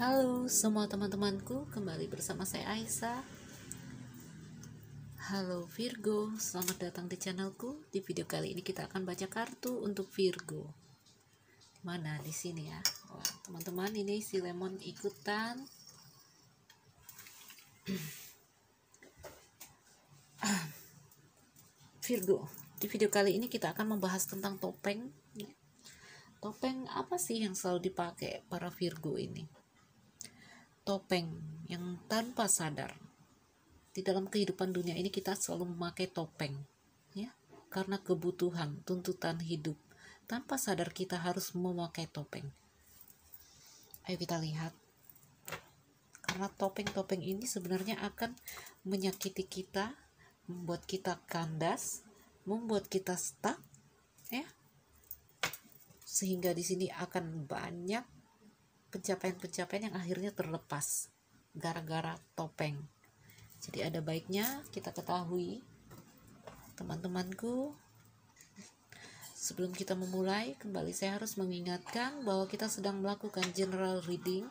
Halo semua teman-temanku, kembali bersama saya Aisyah. Halo Virgo, selamat datang di channelku. Di video kali ini kita akan baca kartu untuk Virgo. Mana di sini ya? Wah, teman-teman, ini si Lemon ikutan. Virgo, di video kali ini kita akan membahas tentang topeng. Topeng apa sih yang selalu dipakai para Virgo ini? Topeng yang tanpa sadar. Di dalam kehidupan dunia ini kita selalu memakai topeng, ya, karena kebutuhan, tuntutan hidup. Tanpa sadar kita harus memakai topeng. Ayo kita lihat. Karena topeng-topeng ini sebenarnya akan menyakiti kita, membuat kita kandas, membuat kita stuck, ya. Sehingga di sini akan banyak pencapaian-pencapaian yang akhirnya terlepas gara-gara topeng. Jadi ada baiknya kita ketahui, teman-temanku, sebelum kita memulai, kembali saya harus mengingatkan bahwa kita sedang melakukan general reading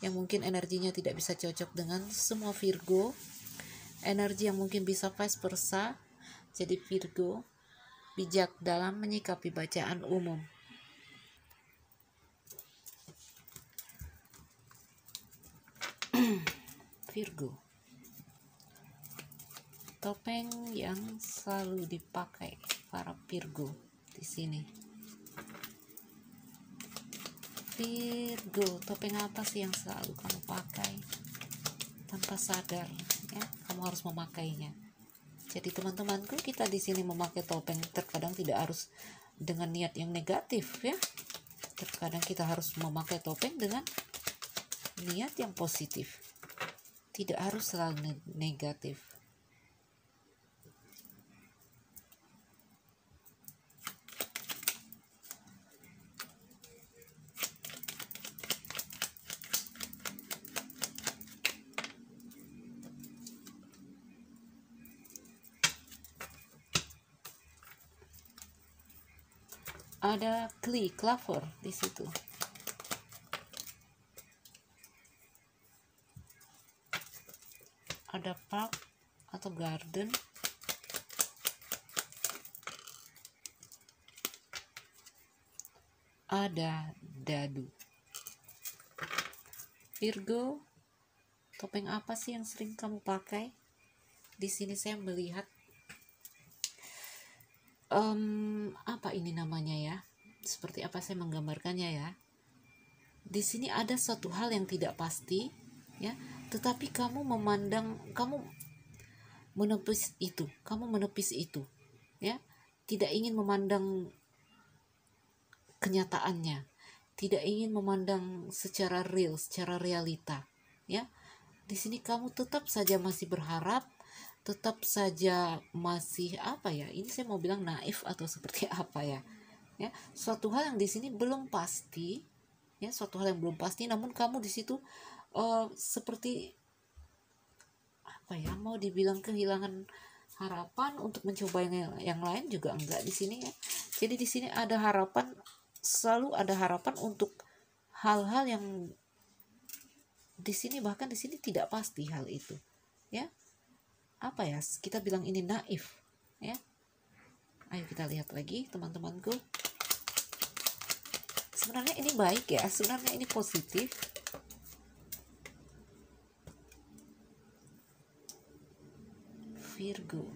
yang mungkin energinya tidak bisa cocok dengan semua Virgo, energi yang mungkin bisa vice versa. Jadi Virgo, bijak dalam menyikapi bacaan umum. Virgo, topeng yang selalu dipakai para Virgo di sini. Virgo, topeng apa sih yang selalu kamu pakai tanpa sadar, ya? Kamu harus memakainya. Jadi teman-temanku, kita di sini memakai topeng terkadang tidak harus dengan niat yang negatif, ya. Terkadang kita harus memakai topeng dengan niat yang positif. Tidak harus selalu negatif. Ada clover di situ. Ada park atau garden. Ada dadu. Virgo, topeng apa sih yang sering kamu pakai? Di sini saya melihat apa ini namanya ya? Seperti apa saya menggambarkannya ya? Di sini ada suatu hal yang tidak pasti, ya. Tetapi kamu menepis itu, ya. Tidak ingin memandang kenyataannya, tidak ingin memandang secara real, secara realita, ya. Di sini kamu tetap saja masih berharap, tetap saja masih apa ya? Ini saya mau bilang naif atau seperti apa ya? Ya, suatu hal yang di sini belum pasti, ya, suatu hal yang belum pasti. Namun kamu di situ seperti apa ya? Mau dibilang kehilangan harapan untuk mencoba yang lain juga enggak di sini ya. Jadi di sini ada harapan, selalu ada harapan untuk hal-hal yang di sini, bahkan di sini tidak pasti hal itu, ya. Apa ya, kita bilang ini naif, ya. Ayo kita lihat lagi teman-temanku. Sebenarnya ini baik ya, sebenarnya ini positif. Virgo,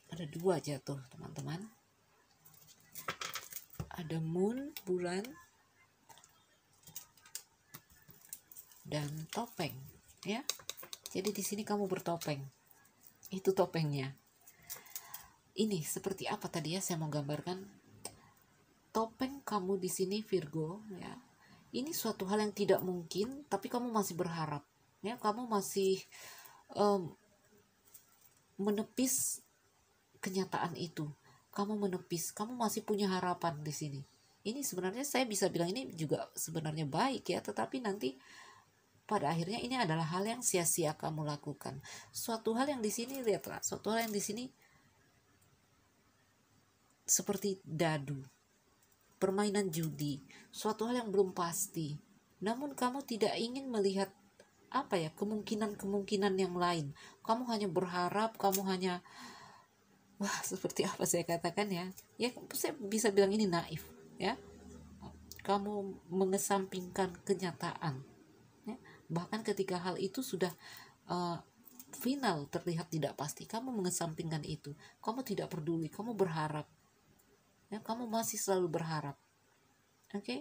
ada dua jatuh teman-teman. Ada moon, bulan, dan topeng, ya. Jadi di sini kamu bertopeng. Itu topengnya. Ini seperti apa tadi ya, saya mau gambarkan. Topeng kamu di sini Virgo, ya. Ini suatu hal yang tidak mungkin, tapi kamu masih berharap, ya. Kamu masih menepis kenyataan itu. kamu menepis, kamu masih punya harapan di sini. Ini sebenarnya saya bisa bilang ini juga sebenarnya baik ya, tetapi nanti pada akhirnya ini adalah hal yang sia-sia kamu lakukan. Suatu hal yang di sini, lihatlah, suatu hal yang di sini seperti dadu, permainan judi, suatu hal yang belum pasti. Namun kamu tidak ingin melihat apa ya, kemungkinan-kemungkinan yang lain. Kamu hanya berharap, kamu hanya wah, seperti apa saya katakan ya. Ya, saya bisa bilang ini naif ya. Kamu mengesampingkan kenyataan. Ya. Bahkan ketika hal itu sudah final terlihat tidak pasti, kamu mengesampingkan itu. Kamu tidak peduli, kamu berharap. Ya, kamu masih selalu berharap. Oke? Okay?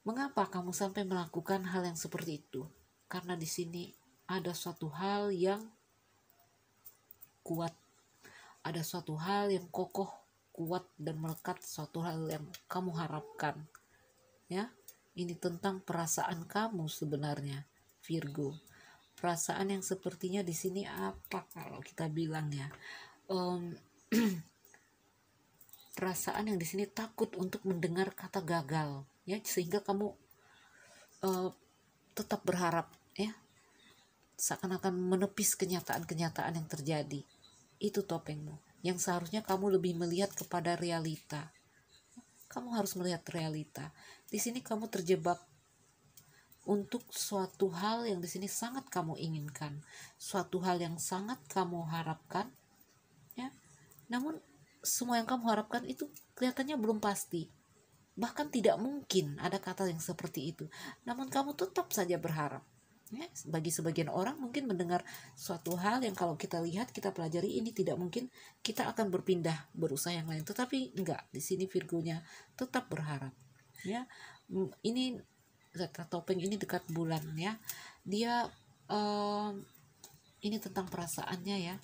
Mengapa kamu sampai melakukan hal yang seperti itu? Karena di sini ada suatu hal yang kuat. Ada suatu hal yang kokoh, kuat dan melekat, suatu hal yang kamu harapkan. Ya, ini tentang perasaan kamu sebenarnya, Virgo. Perasaan yang sepertinya di sini apa kalau kita bilang ya? Perasaan yang di sini takut untuk mendengar kata gagal, ya, sehingga kamu tetap berharap, ya, seakan-akan menepis kenyataan-kenyataan yang terjadi. Itu topengmu. Yang seharusnya kamu lebih melihat kepada realita. Kamu harus melihat realita. Di sini kamu terjebak untuk suatu hal yang di sini sangat kamu inginkan, suatu hal yang sangat kamu harapkan, ya. Namun semua yang kamu harapkan itu kelihatannya belum pasti. Bahkan tidak mungkin ada kata yang seperti itu. Namun kamu tetap saja berharap. Ya, bagi sebagian orang mungkin mendengar suatu hal yang kalau kita lihat, kita pelajari ini tidak mungkin, kita akan berpindah berusaha yang lain. Tetapi enggak, di sini Virgonya tetap berharap. Ya, ini kata topeng ini dekat bulan ya. Dia ini tentang perasaannya ya.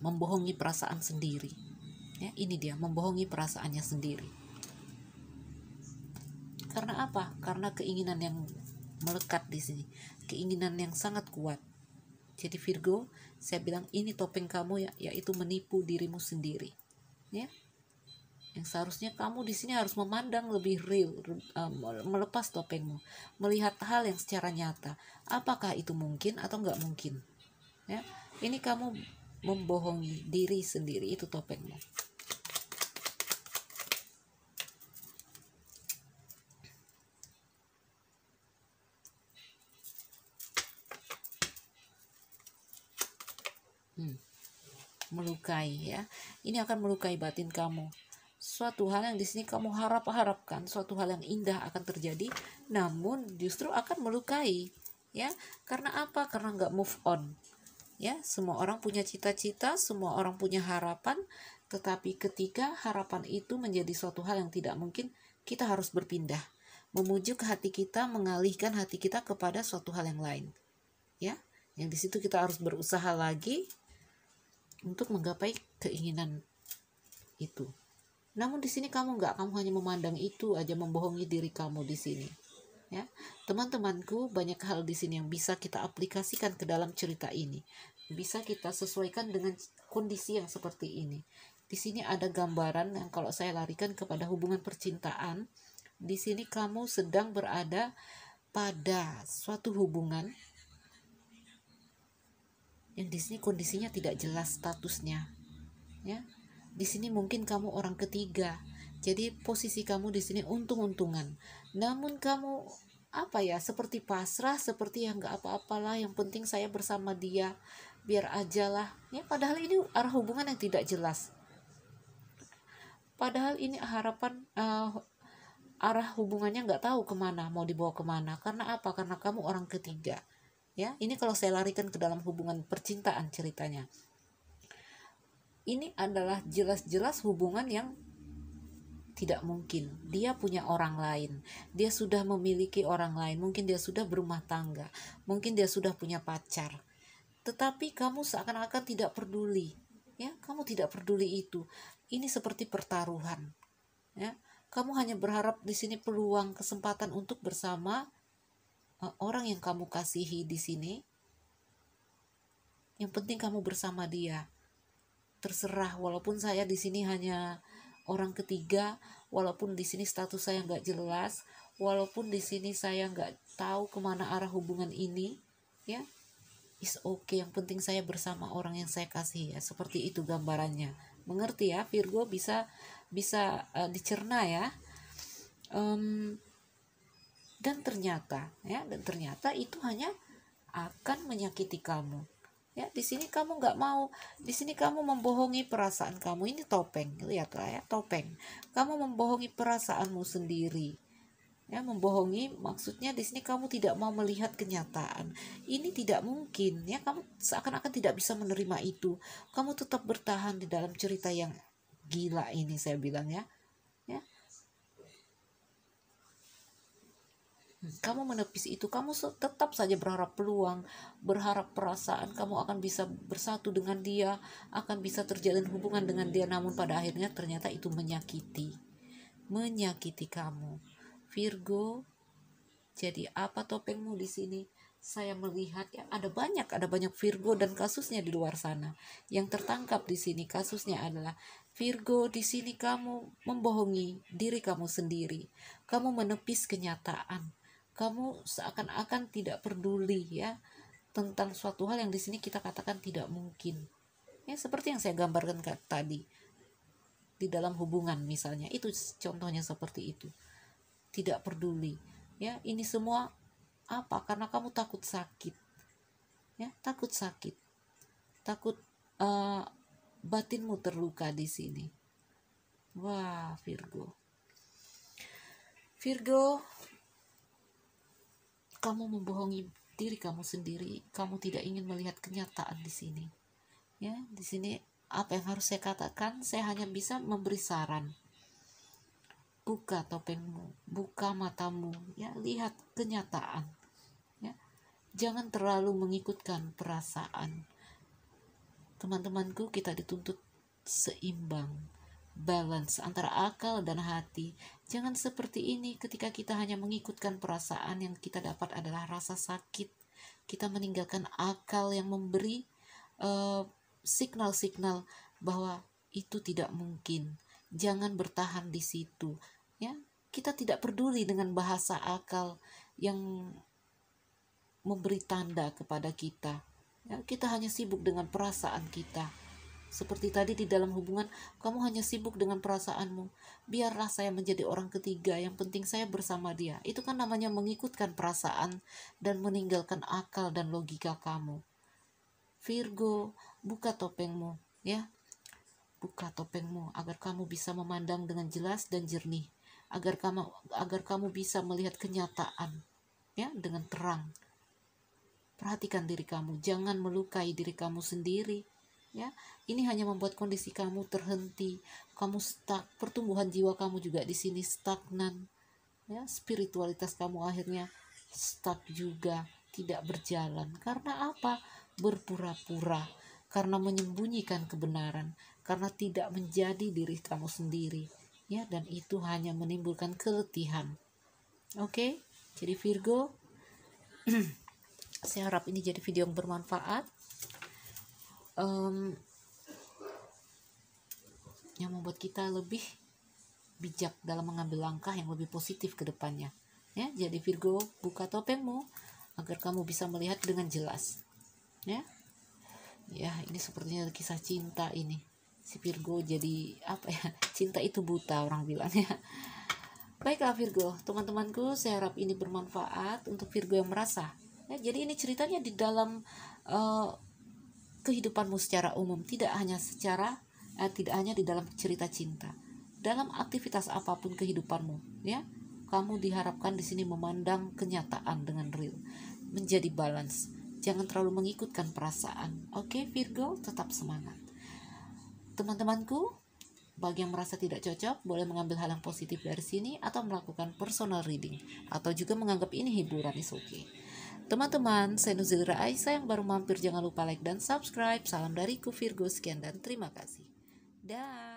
Membohongi perasaan sendiri. Ya, ini dia membohongi perasaannya sendiri. Karena apa? Karena keinginan yang melekat di sini, keinginan yang sangat kuat. Jadi Virgo, saya bilang ini topeng kamu ya, yaitu menipu dirimu sendiri. Ya, yang seharusnya kamu di sini harus memandang lebih real, melepas topengmu, melihat hal yang secara nyata. Apakah itu mungkin atau nggak mungkin? Ya, ini kamu membohongi diri sendiri, itu topengmu. Melukai ya. Ini akan melukai batin kamu. Suatu hal yang di sini kamu harapkan, suatu hal yang indah akan terjadi, namun justru akan melukai, ya. Karena apa? Karena nggak move on. Ya, semua orang punya cita-cita, semua orang punya harapan, tetapi ketika harapan itu menjadi suatu hal yang tidak mungkin, kita harus berpindah, memujuk hati kita, mengalihkan hati kita kepada suatu hal yang lain. Ya, yang di situ kita harus berusaha lagi untuk menggapai keinginan itu. Namun di sini kamu hanya memandang itu aja, membohongi diri kamu di sini. Ya, teman-temanku, banyak hal di sini yang bisa kita aplikasikan ke dalam cerita ini. Bisa kita sesuaikan dengan kondisi yang seperti ini. Di sini ada gambaran yang kalau saya larikan kepada hubungan percintaan, di sini kamu sedang berada pada suatu hubungan yang di sini kondisinya tidak jelas statusnya, ya. Di sini mungkin kamu orang ketiga, jadi posisi kamu di sini untung-untungan. Namun kamu apa ya, seperti pasrah, seperti yang nggak apa-apalah, yang penting saya bersama dia, biar aja lah. Ya, padahal ini arah hubungan yang tidak jelas. Padahal ini harapan arah hubungannya nggak tahu kemana, mau dibawa kemana. Karena apa? Karena kamu orang ketiga. Ya, ini kalau saya larikan ke dalam hubungan percintaan ceritanya. Ini adalah jelas-jelas hubungan yang tidak mungkin. Dia punya orang lain, dia sudah memiliki orang lain, mungkin dia sudah berumah tangga, mungkin dia sudah punya pacar. Tetapi kamu seakan-akan tidak peduli. Ya, kamu tidak peduli itu. Ini seperti pertaruhan. Ya, kamu hanya berharap di sini peluang, kesempatan untuk bersama orang yang kamu kasihi di sini. Yang penting kamu bersama dia. terserah, walaupun saya di sini hanya orang ketiga, walaupun di sini status saya nggak jelas, walaupun di sini saya nggak tahu kemana arah hubungan ini, ya, is okay. Yang penting saya bersama orang yang saya kasih, ya. Seperti itu gambarannya. Mengerti ya, Virgo? Bisa dicerna ya. Dan ternyata itu hanya akan menyakiti kamu. Ya, di sini kamu nggak mau, di sini kamu membohongi perasaan kamu. Ini topeng, lihatlah ya, topeng. Kamu membohongi perasaanmu sendiri. Ya, membohongi maksudnya di sini kamu tidak mau melihat kenyataan. Ini tidak mungkin, ya. Kamu seakan-akan tidak bisa menerima itu. Kamu tetap bertahan di dalam cerita yang gila ini, saya bilang ya. Ya. Kamu menepis itu, kamu tetap saja berharap peluang, berharap perasaan kamu akan bisa bersatu dengan dia, akan bisa terjalin hubungan dengan dia, namun pada akhirnya ternyata itu menyakiti kamu, Virgo. Jadi apa topengmu di sini? Saya melihat ya ada banyak Virgo dan kasusnya di luar sana. Yang tertangkap di sini kasusnya adalah Virgo, di sini kamu membohongi diri kamu sendiri. Kamu menepis kenyataan. Kamu seakan-akan tidak peduli ya tentang suatu hal yang di sini kita katakan tidak mungkin. Ya, seperti yang saya gambarkan tadi. Di dalam hubungan misalnya, itu contohnya seperti itu. Tidak peduli. Ya, ini semua apa? Karena kamu takut sakit. Ya, takut sakit. Takut batinmu terluka di sini. Wah, Virgo. Kamu membohongi diri kamu sendiri. Kamu tidak ingin melihat kenyataan di sini. Ya, di sini apa yang harus saya katakan? Saya hanya bisa memberi saran. Buka topengmu, buka matamu, ya, lihat kenyataan. Ya, jangan terlalu mengikutkan perasaan. Teman-temanku, kita dituntut seimbang, balance antara akal dan hati. Jangan seperti ini ketika kita hanya mengikutkan perasaan, yang kita dapat adalah rasa sakit. Kita meninggalkan akal yang memberi signal-signal bahwa itu tidak mungkin. Jangan bertahan di situ. Ya, kita tidak peduli dengan bahasa akal yang memberi tanda kepada kita. Ya, kita hanya sibuk dengan perasaan kita. Seperti tadi di dalam hubungan, kamu hanya sibuk dengan perasaanmu. Biarlah saya menjadi orang ketiga, yang penting saya bersama dia. Itu kan namanya mengikutkan perasaan dan meninggalkan akal dan logika kamu. Virgo, buka topengmu, ya. Buka topengmu agar kamu bisa memandang dengan jelas dan jernih. Agar kamu bisa melihat kenyataan, ya, dengan terang. Perhatikan diri kamu, jangan melukai diri kamu sendiri. Ya, ini hanya membuat kondisi kamu terhenti, kamu stuck, pertumbuhan jiwa kamu juga di sini stagnan. Ya, spiritualitas kamu akhirnya stuck juga, tidak berjalan. Karena apa? Berpura-pura, karena menyembunyikan kebenaran, karena tidak menjadi diri kamu sendiri. Ya, dan itu hanya menimbulkan keletihan. Oke? Jadi Virgo, saya harap ini jadi video yang bermanfaat. Yang membuat kita lebih bijak dalam mengambil langkah yang lebih positif ke depannya. Ya, jadi Virgo, buka topengmu agar kamu bisa melihat dengan jelas. Ya. Ya, ini sepertinya kisah cinta ini. Si Virgo jadi apa ya? Cinta itu buta, orang bilang ya. Baiklah Virgo, teman-temanku, saya harap ini bermanfaat untuk Virgo yang merasa. Ya, jadi ini ceritanya di dalam kehidupanmu secara umum, tidak hanya di dalam cerita cinta, dalam aktivitas apapun kehidupanmu, ya, kamu diharapkan di sini memandang kenyataan dengan real, menjadi balance, jangan terlalu mengikutkan perasaan. Oke, Virgo, tetap semangat. Teman-temanku, bagi yang merasa tidak cocok, boleh mengambil hal yang positif dari sini atau melakukan personal reading, atau juga menganggap ini hiburan, is okay. Teman-teman, saya Nuzilra Aisyah yang baru mampir, jangan lupa like dan subscribe. Salam dariku Virgo, sekian dan terima kasih. Dah.